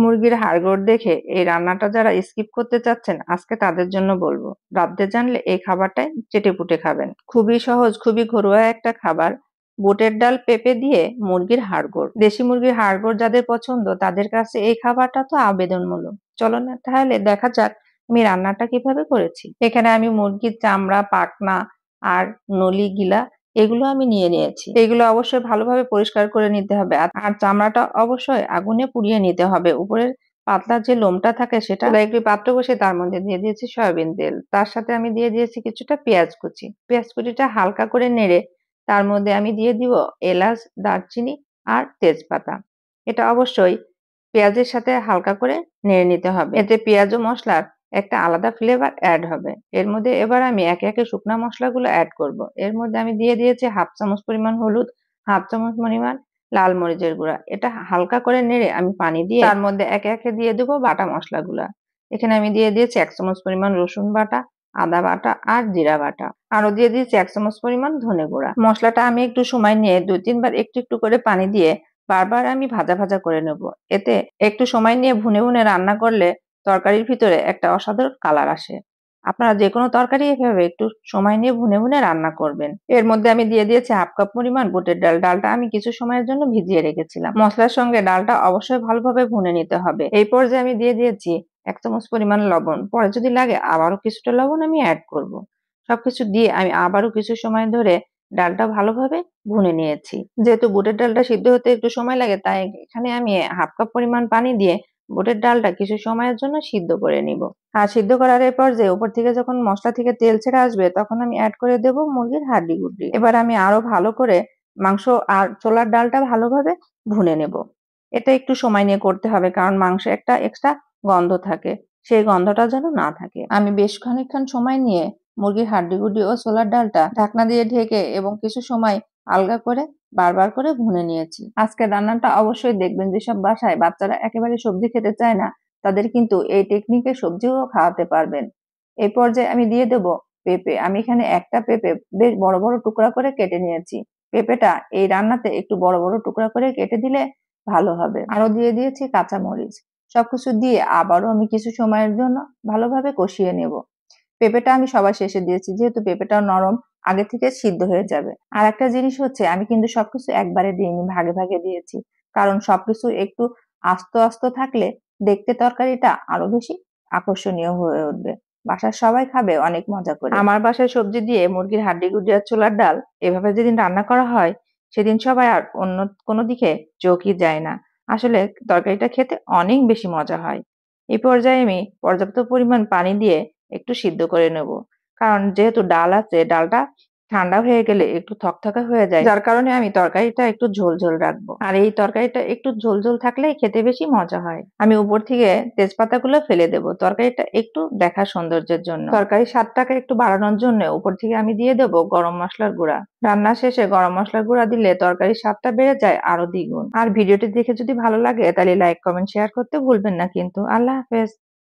মুরগির হাড়গোড় দেখে এই রান্নাটা যারা স্কিপ করতে চাচ্ছেন আজকে তাদের জন্য বলবো। রাঁধতে জানলে এই খাবারটাই চেটেপুটে খাবেন। খুবই সহজ, খুবই ঘরোয়া একটা খাবার। বুটের ডাল, পেঁপে দিয়ে মুরগির হাড়গোড়। দেশি মুরগির হাড়গোড় যাদের পছন্দ তাদের কাছে এই খাবারটা তো আবেদনমূলক। চলো না তাহলে দেখা যাক আমি রান্নাটা কিভাবে করেছি। এখানে আমি মুরগির চামড়া, পাখনা আর নলিগিলা এগুলো আমি নিয়ে নিয়েছি। এগুলো অবশ্যই ভালোভাবে পরিষ্কার করে নিতে হবে। আর চামড়াটা অবশ্যই আগুনে পুড়িয়ে নিতে হবে। উপরের পাতলা যে লোমটা থাকে সেটা একটি পাত্র বসে তার মধ্যে দিয়ে দিয়েছি সয়াবিন তেল। তার সাথে আমি দিয়ে দিয়েছি কিছুটা পেঁয়াজ কুচি। পেঁয়াজ কুচিটা হালকা করে নেড়ে তার মধ্যে আমি দিয়ে দিব এলাচ, দারচিনি আর তেজপাতা। এটা অবশ্যই পেঁয়াজের সাথে হালকা করে নেড়ে নিতে হবে। এতে পেঁয়াজ ও মশলার একটা আলাদা ফ্লেভার অ্যাড হবে। এর মধ্যে এবার আমি একে একে শুকনা মশলাগুলো অ্যাড করব। এর মধ্যে আমি দিয়ে দিয়েছি 1/2 চামচ পরিমাণ হলুদ, 1/2 চামচ পরিমাণ লাল মরিচের গুঁড়া। এটা হালকা করে নেড়ে আমি পানি দিয়ে তার মধ্যে একে একে দিয়ে দেবো বাটা মশলাগুলা। এখানে আমি দিয়ে দিয়েছি 1 চামচ পরিমাণ রসুন বাটা, আদা বাটা আর জিরা বাটা। আরো দিয়ে দিয়েছি 1 চামচ পরিমাণ ধনে গুঁড়া। মশলাটা আমি একটু সময় নিয়ে 2-3 বার একটু একটু করে পানি দিয়ে বারবার আমি ভাজা ভাজা করে নেব। এতে একটু সময় নিয়ে ভুনে ভুনে রান্না করলে তরকারির ভিতরে একটা অসাধারণ কালার আসে। আপনারা যে কোনো তরকারি এভাবে একটু সময় নিয়ে ভুনে ভুনে রান্না করবেন। এর মধ্যে আমি দিয়ে দিয়েছি 1/2 কাপ পরিমাণ বুটের ডাল। ডালটা আমি কিছু সময়ের জন্য ভিজিয়ে রেখেছিলাম। মশলার সঙ্গে ডালটা অবশ্যই ভালোভাবে ভুনে নিতে হবে। এই পর্যায়ে আমি দিয়ে দিয়েছি 1 চামচ পরিমাণ লবণ। পরে যদি লাগে আবারও কিছুটা লবণ আমি অ্যাড করব। সবকিছু দিয়ে আমি আবারও কিছু সময় ধরে ডালটা ভালোভাবে ভুনে নিয়েছি। যেহেতু বুটের ডালটা সিদ্ধ হতে একটু সময় লাগে তাই এখানে আমি 1/2 কাপ পরিমাণ পানি দিয়ে বুটের ডালটা কিছু সময়ের জন্য সিদ্ধ করে নিব। আর সিদ্ধ করার এই পর্যায়ে উপর থেকে যখন মশলা থেকে তেল ছেড়ে আসবে তখন আমি অ্যাড করে দেব মুরগির হাড্ডি গুড্ডি। এবার আমি আরো ভালো করে মাংস আর ছোলার ডালটা ভালোভাবে ভুনে নেব। এটা একটু সময় নিয়ে করতে হবে কারণ মাংস একটা এক্সট্রা গন্ধ থাকে, সেই গন্ধটা যেন না থাকে। আমি বেশ খানিকক্ষণ সময় নিয়ে মুরগির হাড্ডি গুড্ডি ও ছোলার ডালটা ঢাকনা দিয়ে ঢেকে এবং কিছু সময় আলগা করে বারবার করে ভুনে নিয়েছি। আজকের রান্নাটা অবশ্যই দেখবেন, যেসব বাসায় বাচ্চারা একেবারে সবজি খেতে চায় না তাদের কিন্তু এই টেকনিকে সবজিও খাওয়াতে পারবেন। এই পর্যায়ে আমি দিয়ে দেব পেঁপে। আমি এখানে একটা পেঁপে বেশ বড় বড় টুকরা করে কেটে নিয়েছি। পেঁপেটা এই রান্নাতে একটু বড় বড় টুকরা করে কেটে দিলে ভালো হবে। আরো দিয়ে দিয়েছি কাঁচামরিচ। সবকিছু দিয়ে আবারও আমি কিছু সময়ের জন্য ভালোভাবে কষিয়ে নেব। পেঁপেটা আমি সবার শেষে দিয়েছি যেহেতু পেঁপেটা নরম, আগে থেকে সিদ্ধ হয়ে যাবে। আর একটা জিনিস হচ্ছে আমি কিন্তু সবকিছু একবারে দিইনি, ভাগে ভাগে দিয়েছি। কারণ সবকিছু একটু আস্ত আস্ত থাকলে দেখতে তরকারিটা আরো বেশি আকর্ষণীয় হয়ে উঠবে। বাসার সবাই খাবে অনেক মজা করে। আমার বাসায় সবজি দিয়ে মুরগির হাড্ডি গুড্ডি আর ছোলার ডাল এভাবে যেদিন রান্না করা হয় সেদিন সবাই আর অন্য কোনো দিকে চোখই যায় না। আসলে তরকারিটা খেতে অনেক বেশি মজা হয়। এই পর্যায়ে আমি পর্যাপ্ত পরিমাণ পানি দিয়ে একটু সিদ্ধ করে নেব। কারণ যেহেতু ডাল আছে, ডালটা ঠান্ডা হয়ে গেলে একটু থকথকে হয়ে যায়, যার কারণে আমি তরকারিটা একটু ঝোল ঝোল রাখবো। আর এই তরকারিটা একটু ঝোল ঝোল থাকলেই খেতে বেশি মজা হয়। আমি উপর থেকে তেজপাতাগুলো ফেলে দেব তরকারিটা একটু দেখার সৌন্দর্যের জন্য। তরকারির স্বাদটাকে একটু বাড়ানোর জন্য উপর থেকে আমি দিয়ে দেব গরম মশলার গুঁড়া। রান্না শেষে গরম মশলার গুঁড়া দিলে তরকারির স্বাদটা বেড়ে যায় আরো দ্বিগুণ। আর ভিডিওটি দেখে যদি ভালো লাগে তাহলে লাইক, কমেন্ট, শেয়ার করতে ভুলবেন না কিন্তু। আল্লাহ হাফেজ।